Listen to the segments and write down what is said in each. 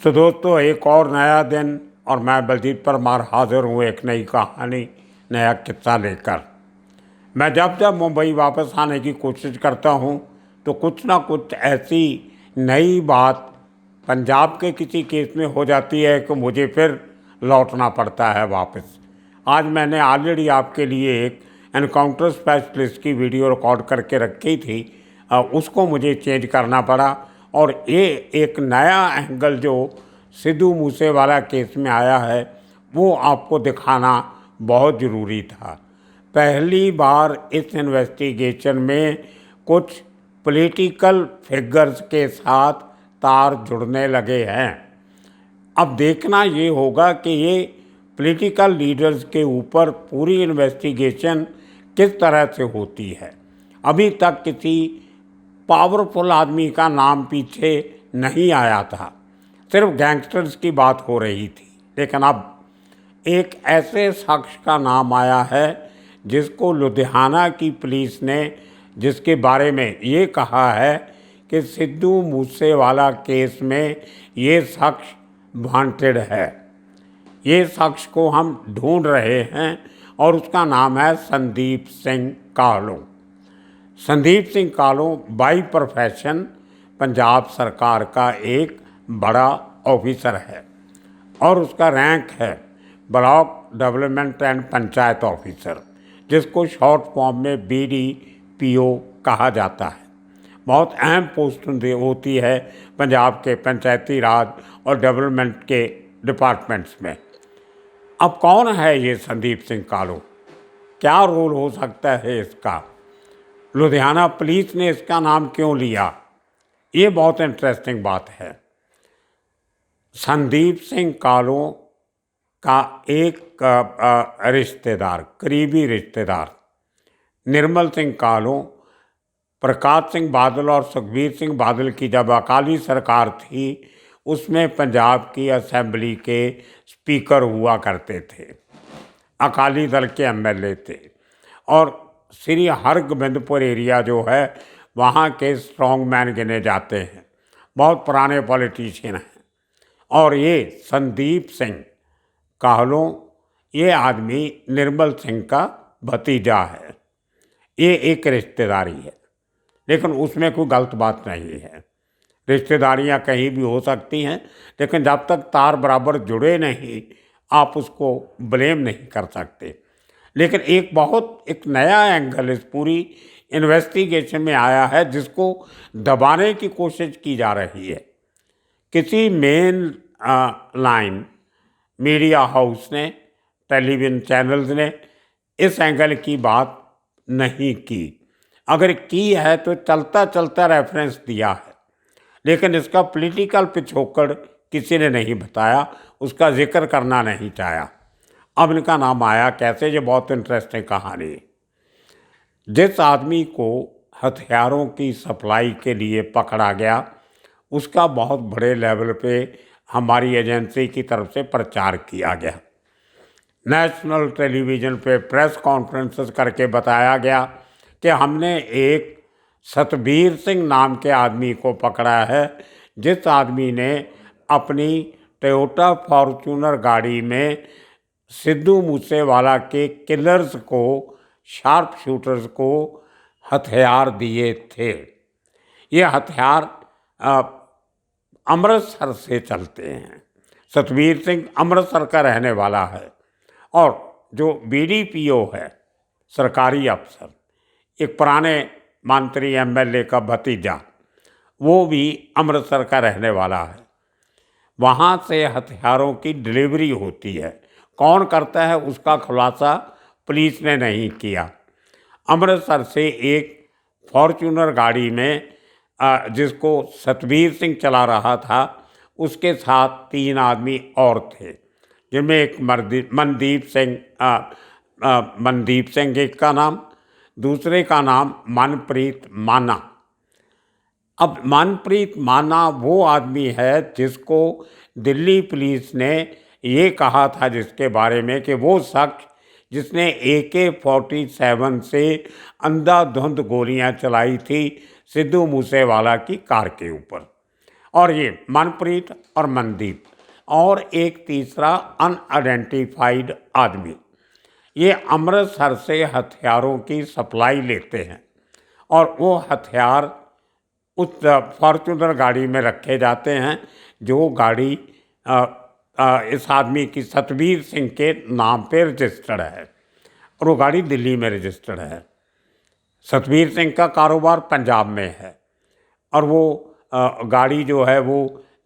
तो दोस्तों, एक और नया दिन और मैं बलजीत परमार हाजिर हूँ एक नई कहानी, नया किस्सा लेकर। मैं जब जब मुंबई वापस आने की कोशिश करता हूँ तो कुछ ना कुछ ऐसी नई बात पंजाब के किसी केस में हो जाती है कि मुझे फिर लौटना पड़ता है वापस। आज मैंने ऑलरेडी आपके लिए एक एनकाउंटर स्पेशलिस्ट की वीडियो रिकॉर्ड करके रखी थी, उसको मुझे चेंज करना पड़ा और ये एक नया एंगल जो सिद्धू मूसेवाला केस में आया है वो आपको दिखाना बहुत ज़रूरी था। पहली बार इस इन्वेस्टिगेशन में कुछ पॉलिटिकल फिगर्स के साथ तार जुड़ने लगे हैं। अब देखना ये होगा कि ये पॉलिटिकल लीडर्स के ऊपर पूरी इन्वेस्टिगेशन किस तरह से होती है। अभी तक किसी पावरफुल आदमी का नाम पीछे नहीं आया था, सिर्फ गैंगस्टर्स की बात हो रही थी। लेकिन अब एक ऐसे शख्स का नाम आया है जिसको लुधियाना की पुलिस ने, जिसके बारे में ये कहा है कि सिद्धू मूसेवाला केस में ये शख्स वांटेड है। ये शख्स को हम ढूंढ रहे हैं और उसका नाम है संदीप सिंह काहलों। संदीप सिंह काहलों बाई प्रोफेशन पंजाब सरकार का एक बड़ा ऑफिसर है और उसका रैंक है block development and panchayat officer, जिसको शॉर्ट फॉर्म में BDPO कहा जाता है। बहुत अहम पोस्ट होती है पंजाब के पंचायती राज और डेवलपमेंट के डिपार्टमेंट्स में। अब कौन है ये संदीप सिंह काहलों, क्या रोल हो सकता है इसका, लुधियाना पुलिस ने इसका नाम क्यों लिया, ये बहुत इंटरेस्टिंग बात है। संदीप सिंह काहलों का एक रिश्तेदार, करीबी रिश्तेदार निर्मल सिंह काहलों, प्रकाश सिंह बादल और सुखबीर सिंह बादल की जब अकाली सरकार थी उसमें पंजाब की असेंबली के स्पीकर हुआ करते थे, अकाली दल के MLA थे। और श्री हरगोबिंदपुर एरिया जो है वहाँ के स्ट्रॉन्ग मैन गिने जाते हैं, बहुत पुराने पॉलिटिशियन हैं। और ये संदीप सिंह काहलों, ये आदमी निर्मल सिंह का भतीजा है। ये एक रिश्तेदारी है, लेकिन उसमें कोई गलत बात नहीं है। रिश्तेदारियां कहीं भी हो सकती हैं, लेकिन जब तक तार बराबर जुड़े नहीं आप उसको ब्लेम नहीं कर सकते। लेकिन एक नया एंगल इस पूरी इन्वेस्टिगेशन में आया है जिसको दबाने की कोशिश की जा रही है। किसी मेन लाइन मीडिया हाउस ने, टेलीविज़न चैनल्स ने इस एंगल की बात नहीं की। अगर की है तो चलता चलता रेफरेंस दिया है, लेकिन इसका पॉलिटिकल पिछोकड़ किसी ने नहीं बताया, उसका जिक्र करना नहीं चाहा। अब इनका नाम आया कैसे, ये बहुत इंटरेस्टिंग कहानी है। जिस आदमी को हथियारों की सप्लाई के लिए पकड़ा गया उसका बहुत बड़े लेवल पे हमारी एजेंसी की तरफ से प्रचार किया गया। नेशनल टेलीविज़न पे प्रेस कॉन्फ्रेंसेस करके बताया गया कि हमने एक सतबीर सिंह नाम के आदमी को पकड़ा है, जिस आदमी ने अपनी टोयोटा फॉर्च्यूनर गाड़ी में सिद्धू मूसेवाला के किलर्स को, शार्प शूटर्स को हथियार दिए थे। ये हथियार अमृतसर से चलते हैं। सतबीर सिंह अमृतसर का रहने वाला है और जो BDPO है, सरकारी अफसर, एक पुराने मंत्री MLA का भतीजा, वो भी अमृतसर का रहने वाला है। वहाँ से हथियारों की डिलीवरी होती है। कौन करता है उसका खुलासा पुलिस ने नहीं किया। अमृतसर से एक फॉर्च्यूनर गाड़ी में जिसको सतबीर सिंह चला रहा था, उसके साथ 3 आदमी और थे, जिनमें एक मनदीप सिंह एक का नाम, दूसरे का नाम मनप्रीत माना। अब मनप्रीत माना वो आदमी है जिसको दिल्ली पुलिस ने ये कहा था जिसके बारे में कि वो शख्स जिसने AK-47 से अंधाधुंध गोलियां चलाई थी सिद्धू मूसेवाला की कार के ऊपर, और ये मनप्रीत और मनदीप और एक तीसरा अनआइडेंटिफाइड आदमी, ये अमृतसर से हथियारों की सप्लाई लेते हैं और वो हथियार उस फॉर्चूनर गाड़ी में रखे जाते हैं जो गाड़ी इस आदमी की सतबीर सिंह के नाम पे रजिस्टर्ड है और वो गाड़ी दिल्ली में रजिस्टर्ड है। सतबीर सिंह का कारोबार पंजाब में है और वो गाड़ी जो है वो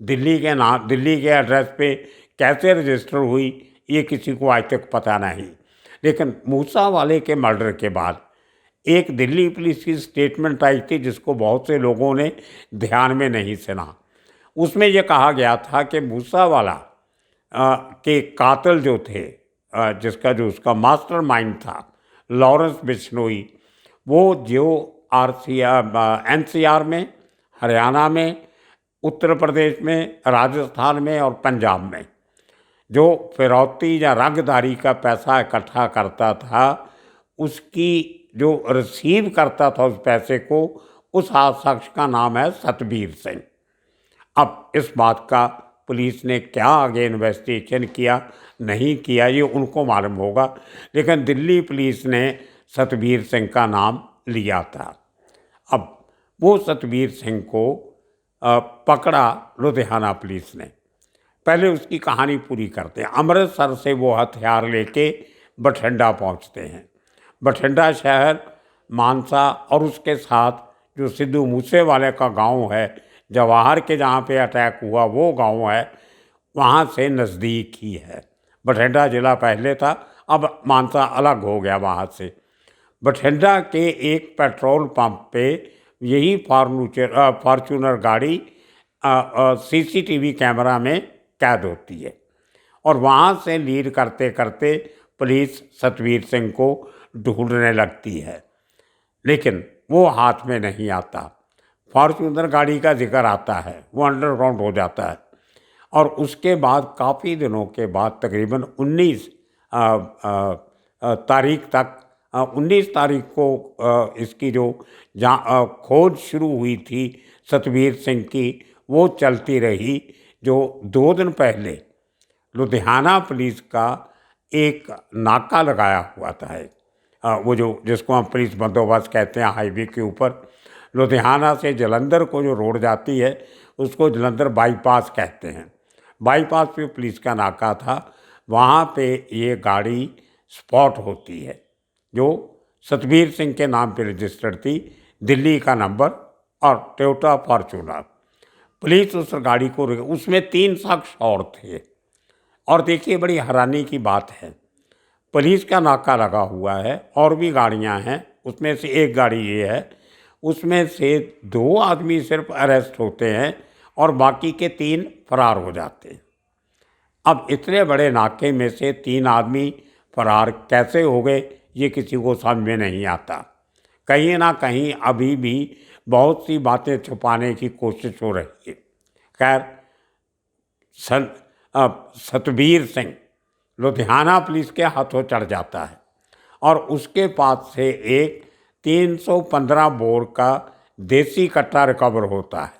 दिल्ली के एड्रेस पे कैसे रजिस्टर हुई ये किसी को आज तक पता नहीं। लेकिन मूसा वाले के मर्डर के बाद एक दिल्ली पुलिस की स्टेटमेंट आई थी जिसको बहुत से लोगों ने ध्यान में नहीं सुना। उसमें ये कहा गया था कि मूसा वाला के कातिल जो थे, जिसका जो उसका मास्टरमाइंड था लॉरेंस बिश्नोई, वो जो एनसीआर में, हरियाणा में, उत्तर प्रदेश में, राजस्थान में और पंजाब में जो फिरौती या रंगदारी का पैसा इकट्ठा करता था, उसकी जो रिसीव करता था उस पैसे को, उस शख्स का नाम है सतबीर सिंह। अब इस बात का पुलिस ने क्या आगे इन्वेस्टिगेशन किया नहीं किया ये उनको मालूम होगा, लेकिन दिल्ली पुलिस ने सतबीर सिंह का नाम लिया था। अब वो सतबीर सिंह को पकड़ा लुधियाना पुलिस ने। पहले उसकी कहानी पूरी करते हैं। अमृतसर से वो हथियार लेके बठिंडा पहुंचते हैं। बठिंडा शहर, मानसा और उसके साथ जो सिद्धू मूसेवाले का गांव है, जवाहर के जहाँ पे अटैक हुआ वो गांव है, वहाँ से नज़दीक ही है। बठिंडा ज़िला पहले था, अब मानसा अलग हो गया वहाँ से। बठिंडा के एक पेट्रोल पंप पे यही फॉर्चूनर गाड़ी सीसीटीवी कैमरा में कैद होती है और वहाँ से लीड करते करते पुलिस सतबीर सिंह को ढूंढने लगती है, लेकिन वो हाथ में नहीं आता। फॉर्चूनर गाड़ी का जिक्र आता है, वो अंडरग्राउंड हो जाता है और उसके बाद काफ़ी दिनों के बाद तकरीबन 19 तारीख तक 19 तारीख को इसकी जो खोज शुरू हुई थी सतबीर सिंह की, वो चलती रही। जो 2 दिन पहले लुधियाना पुलिस का एक नाका लगाया हुआ था, वो जो जिसको हम पुलिस बंदोबस्त कहते हैं, हाईवे के ऊपर लुधियाना से जलंधर को जो रोड जाती है उसको जलंधर बाईपास कहते हैं। बाईपास पे पुलिस का नाका था, वहाँ पे ये गाड़ी स्पॉट होती है जो सतबीर सिंह के नाम पे रजिस्टर्ड थी, दिल्ली का नंबर और टोयोटा फॉर्चूनर। पुलिस उस गाड़ी को, उसमें 3 शख्स और थे। और देखिए बड़ी हैरानी की बात है, पुलिस का नाका लगा हुआ है और भी गाड़ियां हैं, उसमें से एक गाड़ी ये है, उसमें से 2 आदमी सिर्फ अरेस्ट होते हैं और बाकी के 3 फरार हो जाते हैं। अब इतने बड़े नाके में से 3 आदमी फरार कैसे हो गए ये किसी को समझ में नहीं आता। कहीं ना कहीं अभी भी बहुत सी बातें छुपाने की कोशिश हो रही है। खैर, सतबीर सिंह लुधियाना पुलिस के हाथों चढ़ जाता है और उसके पास से एक 315 बोर का देसी कट्टा रिकवर होता है।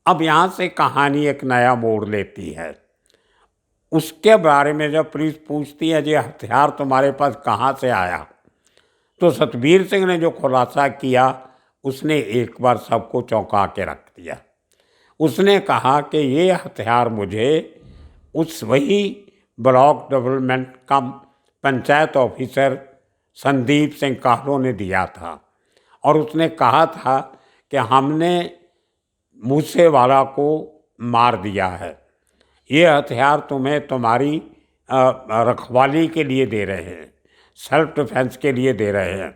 अब यहाँ से कहानी एक नया मोड़ लेती है। उसके बारे में जब पुलिस पूछती है ये हथियार तुम्हारे पास कहाँ से आया, तो सतबीर सिंह ने जो खुलासा किया उसने एक बार सबको चौंका के रख दिया। उसने कहा कि ये हथियार मुझे उस वही ब्लॉक डेवलपमेंट कम पंचायत ऑफिसर संदीप सिंह काहलो ने दिया था और उसने कहा था कि हमने मूसेवाला को मार दिया है, ये हथियार तुम्हें तुम्हारी रखवाली के लिए दे रहे हैं, सेल्फ डिफेंस के लिए दे रहे हैं,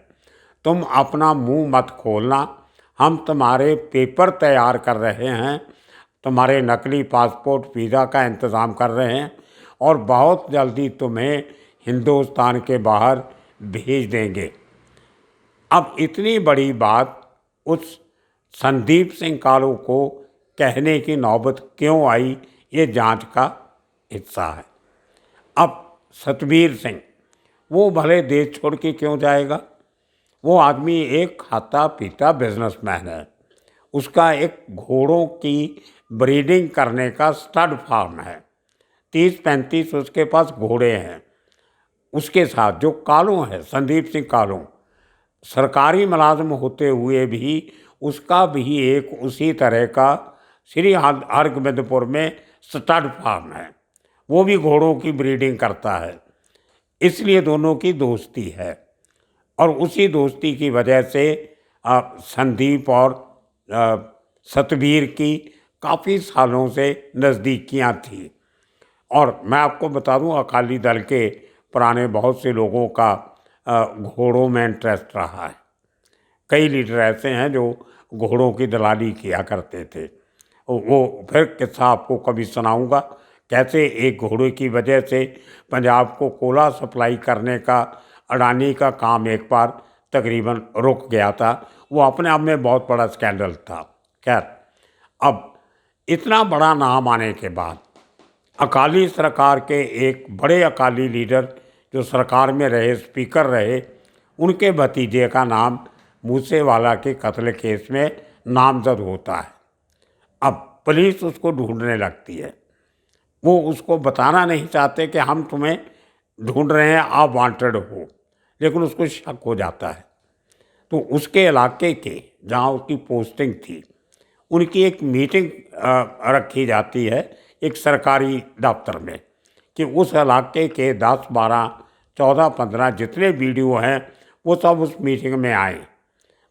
तुम अपना मुंह मत खोलना, हम तुम्हारे पेपर तैयार कर रहे हैं, तुम्हारे नकली पासपोर्ट वीज़ा का इंतज़ाम कर रहे हैं और बहुत जल्दी तुम्हें हिंदुस्तान के बाहर भेज देंगे। अब इतनी बड़ी बात उस संदीप सिंह कालू को कहने की नौबत क्यों आई, ये जांच का हिस्सा है। अब सतबीर सिंह वो भले देश छोड़ के क्यों जाएगा, वो आदमी एक खाता पीता बिजनेसमैन है, उसका एक घोड़ों की ब्रीडिंग करने का स्टड फार्म है। 30-35 उसके पास घोड़े हैं। उसके साथ जो कालू है, संदीप सिंह कालू, सरकारी मुलाजिम होते हुए भी उसका भी एक उसी तरह का श्री हरगोबिंदपुर में स्टड फार्म है। वो भी घोड़ों की ब्रीडिंग करता है। इसलिए दोनों की दोस्ती है और उसी दोस्ती की वजह से संदीप और सतबीर की काफ़ी सालों से नज़दीकियां थी। और मैं आपको बता दूं, अकाली दल के पुराने बहुत से लोगों का घोड़ों में इंटरेस्ट रहा है। कई लीडर ऐसे हैं जो घोड़ों की दलाली किया करते थे। वो फिर किस्सा आपको कभी सुनाऊंगा, कैसे एक घोड़े की वजह से पंजाब को कोला सप्लाई करने का अडानी का काम एक बार तकरीबन रुक गया था। वो अपने आप में बहुत बड़ा स्कैंडल था। खैर, अब इतना बड़ा नाम आने के बाद अकाली सरकार के एक बड़े अकाली लीडर जो सरकार में रहे, स्पीकर रहे, उनके भतीजे का नाम मूसेवाला के कत्ल केस में नामजद होता है। अब पुलिस उसको ढूंढने लगती है। वो उसको बताना नहीं चाहते कि हम तुम्हें ढूंढ रहे हैं, आप वांटेड हो, लेकिन उसको शक हो जाता है। तो उसके इलाके के जहाँ उसकी पोस्टिंग थी, उनकी एक मीटिंग रखी जाती है एक सरकारी दफ्तर में कि उस इलाके के 10, 12, 14, 15 जितने वीडियो हैं वो सब उस मीटिंग में आए।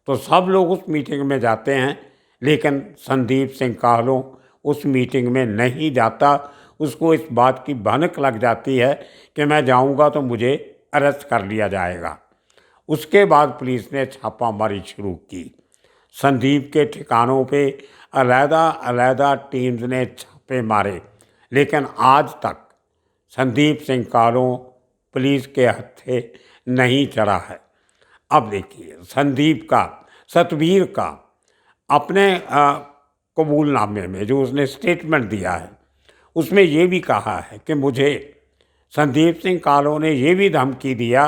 तो सब लोग उस मीटिंग में जाते हैं, लेकिन संदीप सिंह काहलो उस मीटिंग में नहीं जाता। उसको इस बात की भनक लग जाती है कि मैं जाऊंगा तो मुझे अरेस्ट कर लिया जाएगा। उसके बाद पुलिस ने छापामारी शुरू की। संदीप के ठिकानों पे अलग-अलग टीम्स ने छापे मारे, लेकिन आज तक संदीप सिंह काहलो पुलिस के हत्थे नहीं चढ़ा है। अब देखिए, संदीप का, सतबीर का अपने कबूलनामे में जो उसने स्टेटमेंट दिया है, उसमें ये भी कहा है कि मुझे संदीप सिंह काहलो ने ये भी धमकी दिया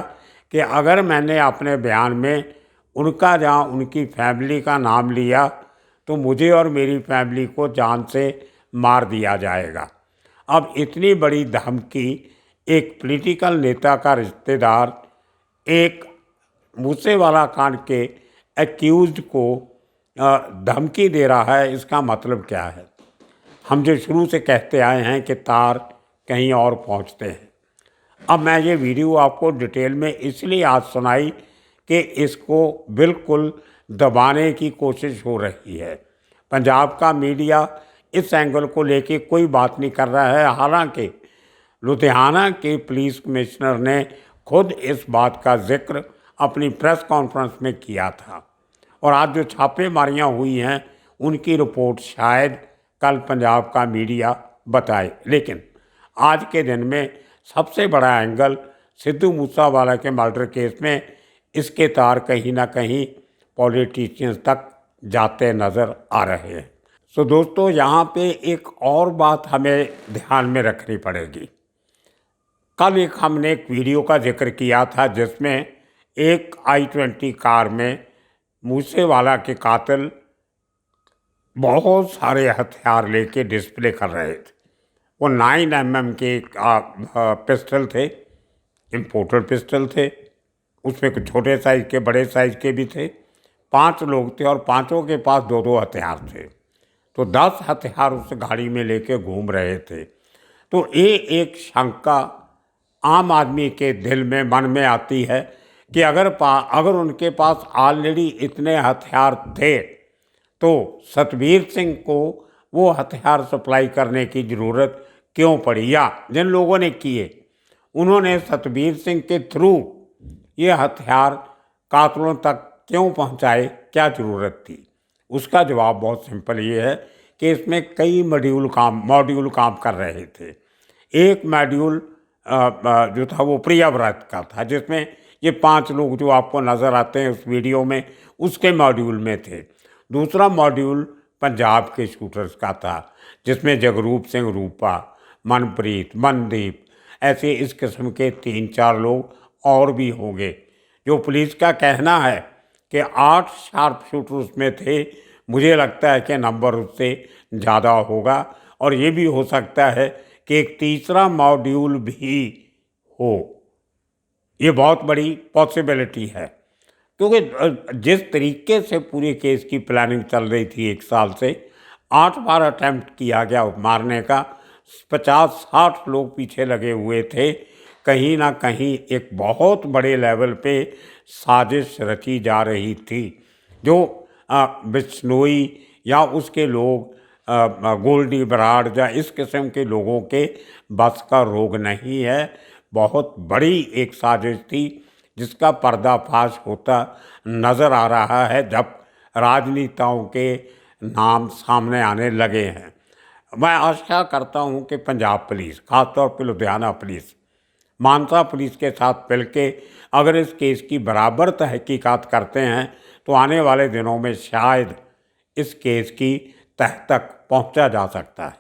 कि अगर मैंने अपने बयान में उनका जहाँ उनकी फैमिली का नाम लिया तो मुझे और मेरी फैमिली को जान से मार दिया जाएगा। अब इतनी बड़ी धमकी एक पॉलिटिकल नेता का रिश्तेदार एक मूसेवाला कांड के एक्यूज्ड को धमकी दे रहा है, इसका मतलब क्या है? हम जो शुरू से कहते आए हैं कि तार कहीं और पहुंचते हैं। अब मैं ये वीडियो आपको डिटेल में इसलिए आज सुनाई कि इसको बिल्कुल दबाने की कोशिश हो रही है। पंजाब का मीडिया इस एंगल को लेके कोई बात नहीं कर रहा है, हालांकि लुधियाना के पुलिस कमिश्नर ने खुद इस बात का जिक्र अपनी प्रेस कॉन्फ्रेंस में किया था। और आज जो छापेमारियां हुई हैं उनकी रिपोर्ट शायद कल पंजाब का मीडिया बताए, लेकिन आज के दिन में सबसे बड़ा एंगल सिद्धू मूसेवाला के मर्डर केस में इसके तार कहीं ना कहीं पॉलिटिशियंस तक जाते नज़र आ रहे हैं। सो दोस्तों, यहाँ पे एक और बात हमें ध्यान में रखनी पड़ेगी। कल हमने एक वीडियो का जिक्र किया था जिसमें एक i20 कार में मूसेवाला के कातिल बहुत सारे हथियार लेके डिस्प्ले कर रहे थे। वो 9mm के पिस्टल थे, इम्पोर्टेड पिस्टल थे। उसमें कुछ छोटे साइज़ के, बड़े साइज़ के भी थे। 5 लोग थे और पांचों के पास 2-2 हथियार थे। तो 10 हथियार उस गाड़ी में लेके घूम रहे थे। तो ये एक शंका आम आदमी के दिल में, मन में आती है कि अगर उनके पास ऑलरेडी इतने हथियार थे तो सतबीर सिंह को वो हथियार सप्लाई करने की ज़रूरत क्यों पड़ी, या जिन लोगों ने किए उन्होंने सतबीर सिंह के थ्रू ये हथियार कातलों तक क्यों पहुंचाए, क्या ज़रूरत थी? उसका जवाब बहुत सिंपल ये है कि इसमें कई मॉड्यूल काम कर रहे थे। एक मॉड्यूल जो था वो प्रियाव्रत का था, जिसमें ये 5 लोग जो आपको नज़र आते हैं उस वीडियो में, उसके मॉड्यूल में थे। दूसरा मॉड्यूल पंजाब के शूटर्स का था, जिसमें जगरूप सिंह रूपा, मनप्रीत, मनदीप, ऐसे इस किस्म के 3-4 लोग और भी होंगे। जो पुलिस का कहना है कि 8 शार्प शूटर उसमें थे, मुझे लगता है कि नंबर उससे ज़्यादा होगा। और ये भी हो सकता है कि एक तीसरा मॉड्यूल भी हो। ये बहुत बड़ी पॉसिबिलिटी है, क्योंकि जिस तरीके से पूरे केस की प्लानिंग चल रही थी 1 साल से, 8 बार अटैम्प्ट किया गया मारने का, 50-60 लोग पीछे लगे हुए थे। कहीं ना कहीं एक बहुत बड़े लेवल पे साजिश रची जा रही थी, जो बिश्नोई या उसके लोग, गोल्डी बराड़ या इस किस्म के लोगों के बस का रोग नहीं है। बहुत बड़ी एक साजिश थी जिसका पर्दाफाश होता नज़र आ रहा है जब राजनेताओं के नाम सामने आने लगे हैं। मैं आशा करता हूं कि पंजाब पुलिस, ख़ासतौर पर लुधियाना पुलिस, मानसा पुलिस के साथ मिलके अगर इस केस की बराबर तहकीकात करते हैं तो आने वाले दिनों में शायद इस केस की तह तक पहुंचा जा सकता है।